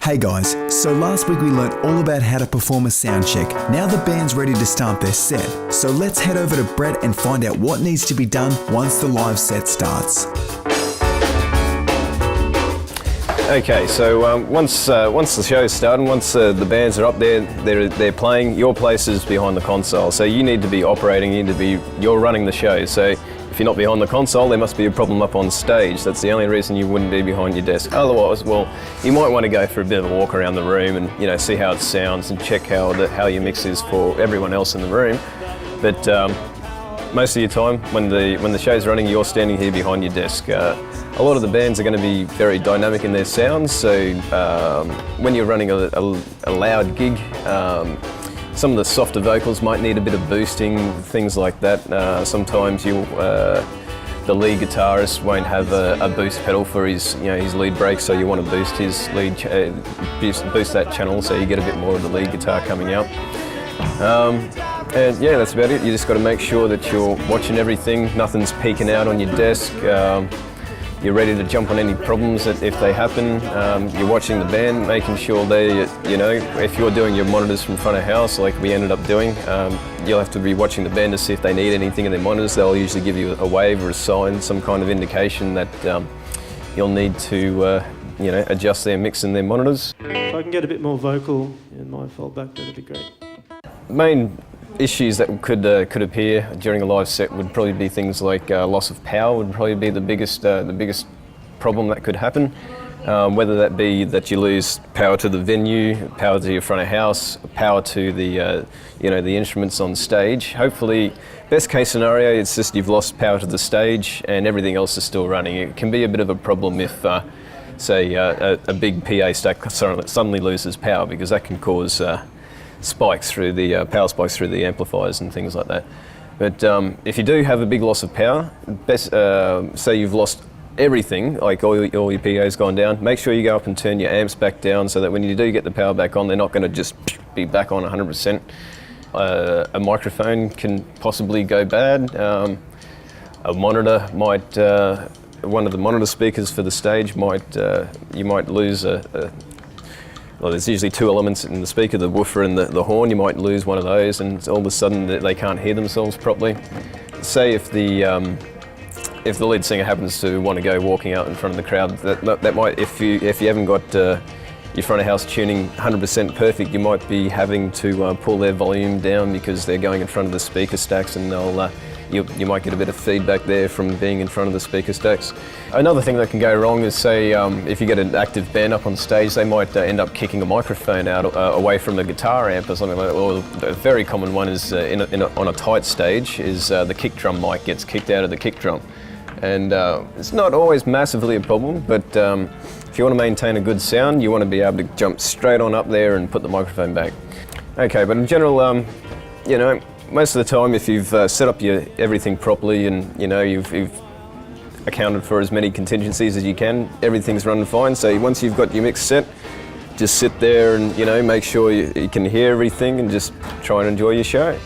Hey guys, so last week we learnt all about how to perform a sound check. Now the band's ready to start their set. So let's head over to Brett and find out what needs to be done once the live set starts. Okay, so once the show's started, once the bands are up there, they're playing, your place is behind the console. So you need to be operating, you're running the show. So if you're not behind the console, there must be a problem up on stage. That's the only reason you wouldn't be behind your desk. Otherwise, well, you might want to go for a bit of a walk around the room and see how it sounds and check how your mix is for everyone else in the room. But most of your time, when the show's running, you're standing here behind your desk. A lot of the bands are going to be very dynamic in their sounds, so when you're running a loud gig, some of the softer vocals might need a bit of boosting, things like that. Sometimes the lead guitarist won't have a boost pedal for his lead break, so you want to boost his lead, boost that channel so you get a bit more of the lead guitar coming out. And yeah, that's about it. You just got to make sure that you're watching everything, nothing's peeking out on your desk. You're ready to jump on any problems that if they happen. You're watching the band, making sure if you're doing your monitors from front of house like we ended up doing, you'll have to be watching the band to see if they need anything in their monitors. They'll usually give you a wave or a sign, some kind of indication that you'll need to adjust their mix in their monitors. If I can get a bit more vocal in my fallback, that'd be great. Main issues that could appear during a live set would probably be things like loss of power would probably be the biggest problem that could happen. Whether that be that you lose power to the venue, power to your front of house, power to the the instruments on stage. Hopefully, best case scenario, it's just you've lost power to the stage and everything else is still running. It can be a bit of a problem if say a big PA stack suddenly loses power, because that can cause spikes through the power spikes through the amplifiers and things like that. But if you do have a big loss of power, best say you've lost everything, like all your PA's gone down, make sure you go up and turn your amps back down so that when you do get the power back on, they're not going to just be back on 100%. A microphone can possibly go bad. A monitor might, one of the monitor speakers for the stage you might lose well, there's usually two elements in the speaker, the woofer and the horn. You might lose one of those and all of a sudden they can't hear themselves properly. Say if the lead singer happens to want to go walking out in front of the crowd, that might, if you haven't got your front of house tuning 100% perfect, you might be having to pull their volume down because they're going in front of the speaker stacks, and you might get a bit of feedback there from being in front of the speaker stacks. Another thing that can go wrong is, say, if you get an active band up on stage, they might end up kicking a microphone out away from the guitar amp or something like that. Or a very common one is on a tight stage is the kick drum mic gets kicked out of the kick drum. And it's not always massively a problem, but if you want to maintain a good sound, you want to be able to jump straight on up there and put the microphone back. Okay, but in general, most of the time, if you've set up everything properly and you've accounted for as many contingencies as you can, everything's running fine. So once you've got your mix set, just sit there and make sure you can hear everything and just try and enjoy your show.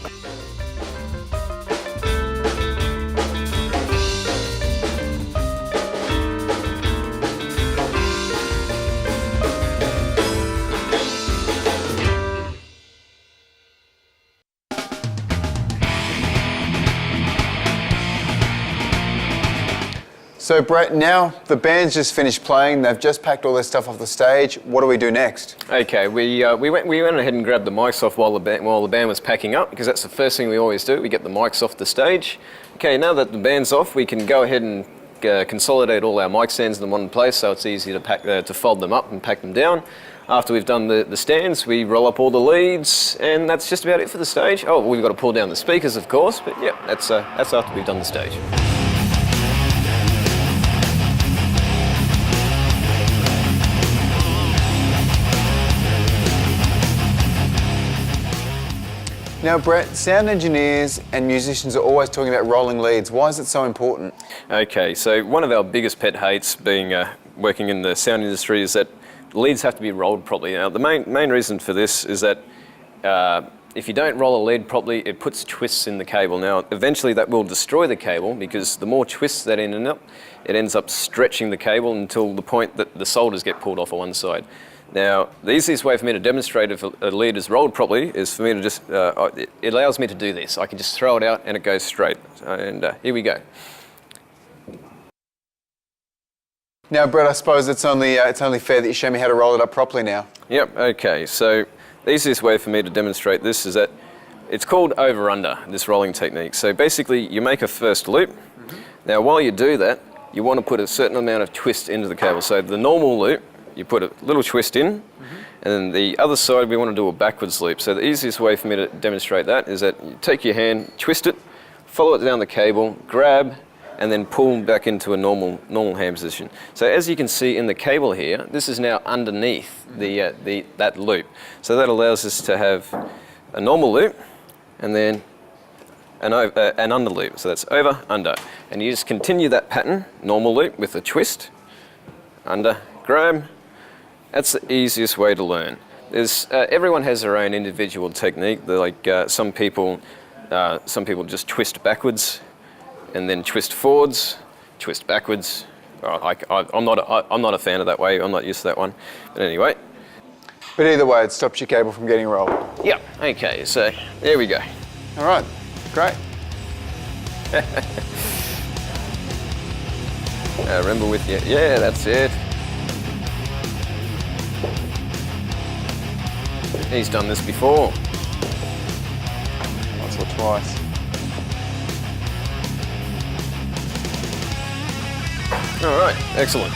So Brett, now the band's just finished playing, they've just packed all their stuff off the stage. What do we do next? Okay, we went ahead and grabbed the mics off while the band was packing up, because that's the first thing we always do. We get the mics off the stage. Okay, now that the band's off, we can go ahead and consolidate all our mic stands in one place, so it's easy to fold them up and pack them down. After we've done the stands, we roll up all the leads, and that's just about it for the stage. Oh, we've got to pull down the speakers, of course, but yeah, that's after we've done the stage. Now Brett, sound engineers and musicians are always talking about rolling leads. Why is it so important? Okay, so one of our biggest pet hates being working in the sound industry is that leads have to be rolled properly. Now the main reason for this is that if you don't roll a lead properly, it puts twists in the cable. Now eventually that will destroy the cable, because the more twists that end up, it ends up stretching the cable until the point that the solders get pulled off on one side. Now, the easiest way for me to demonstrate if a lead is rolled properly is for me to just, it allows me to do this. I can just throw it out and it goes straight. And here we go. Now, Brett, I suppose it's only fair that you show me how to roll it up properly now. Yep, okay. So the easiest way for me to demonstrate this is that it's called over-under, this rolling technique. So basically, you make a first loop. Now, while you do that, you want to put a certain amount of twist into the cable. So the normal loop, you put a little twist in, and then the other side, we want to do a backwards loop. So the easiest way for me to demonstrate that is that you take your hand, twist it, follow it down the cable, grab, and then pull back into a normal hand position. So as you can see in the cable here, this is now underneath that loop. So that allows us to have a normal loop and then an under loop. So that's over, under. And you just continue that pattern, normal loop with a twist, under, grab. That's the easiest way to learn. Everyone has their own individual technique. Some people just twist backwards, and then twist forwards, twist backwards. I'm not a fan of that way. I'm not used to that one. But anyway. But either way, it stops your cable from getting rolled. Yep. Okay. So there we go. All right. Great. Remember with you. Yeah, that's it. He's done this before. Once or twice. All right, excellent.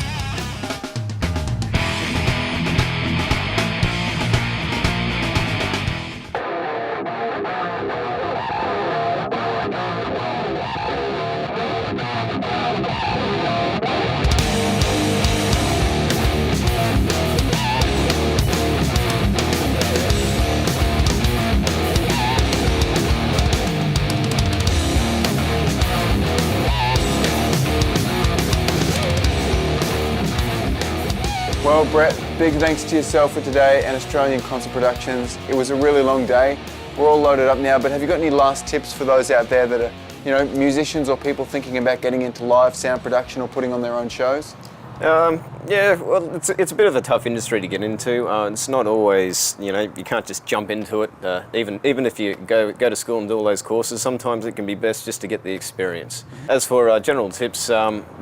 Well, Brett, big thanks to yourself for today and Australian Concert Productions. It was a really long day. We're all loaded up now, but have you got any last tips for those out there that are, musicians or people thinking about getting into live sound production or putting on their own shows? Yeah, well, it's a bit of a tough industry to get into. It's not always, you can't just jump into it. Even if you go to school and do all those courses, sometimes it can be best just to get the experience. As for general tips,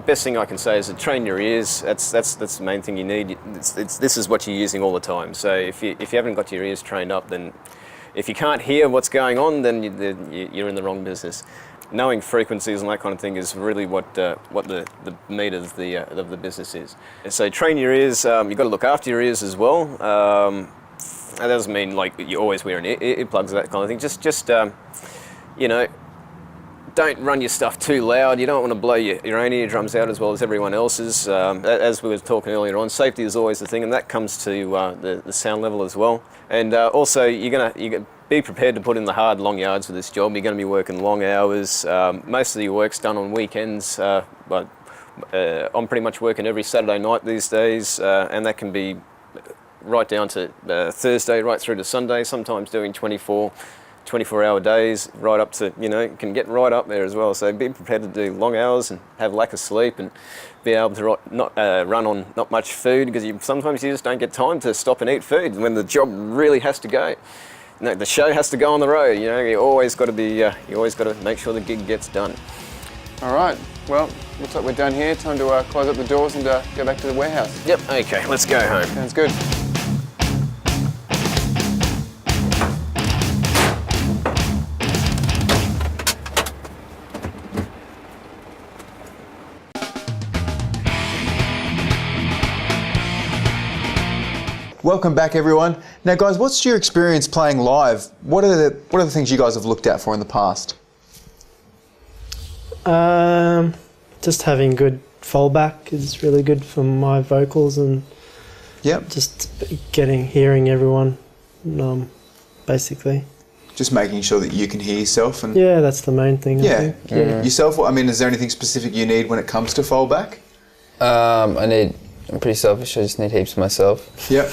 best thing I can say is to train your ears. That's the main thing you need. This is what you're using all the time. So if you haven't got your ears trained up, then if you can't hear what's going on, then you're in the wrong business. Knowing frequencies and that kind of thing is really what the meat of the business is. So train your ears. You've got to look after your ears as well. That doesn't mean like you're always wearing earplugs or that kind of thing. Just don't run your stuff too loud. You don't want to blow your own eardrums out as well as everyone else's. As we were talking earlier on, safety is always the thing, and that comes to the sound level as well. And also, you're gonna be prepared to put in the hard, long yards for this job. You're going to be working long hours. Most of your work's done on weekends, but I'm pretty much working every Saturday night these days, and that can be right down to Thursday, right through to Sunday, sometimes doing 24-hour days, right up to, can get right up there as well. So be prepared to do long hours and have lack of sleep and be able to not run on not much food, because sometimes you just don't get time to stop and eat food when the job really has to go. No, the show has to go on the road. You always got to make sure the gig gets done. All right. Well, looks like we're done here. Time to close up the doors and go back to the warehouse. Yep. Okay. Let's go home. Sounds good. Welcome back, everyone. Now, guys, what's your experience playing live? What are the things you guys have looked out for in the past? Just having good fallback is really good for my vocals, and just hearing everyone, basically. Just making sure that you can hear yourself. And yeah, that's the main thing. I think. Yeah. Yourself, is there anything specific you need when it comes to fallback? I'm pretty selfish, I just need heaps of myself. Yep.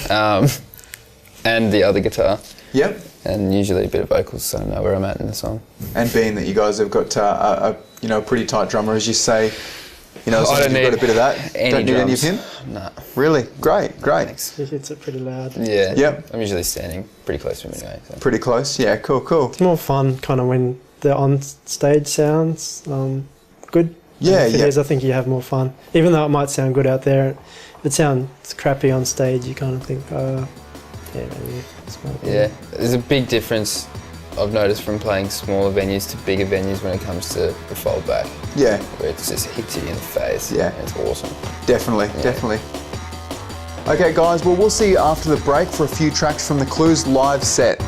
And the other guitar. Yep. And usually a bit of vocals, so I know where I'm at in the song. And being that you guys have got a pretty tight drummer, as you say, You know, I don't you've got a bit of that. any Don't need any of drums. him? No. Really? Great. He hits it pretty loud. Yeah. Yep. I'm usually standing pretty close to him anyway. So. Pretty close. Yeah, cool. It's more fun kind of when the on-stage sounds good. Yeah, If it is, I think you have more fun. Even though it might sound good out there, if it sounds crappy on stage, you kind of think, maybe it's not good. Yeah. There's a big difference I've noticed from playing smaller venues to bigger venues when it comes to the fold back. Yeah, Where it just hits you in the face. Yeah. And it's awesome. definitely. Okay, guys, well, we'll see you after the break for a few tracks from the Clues live set.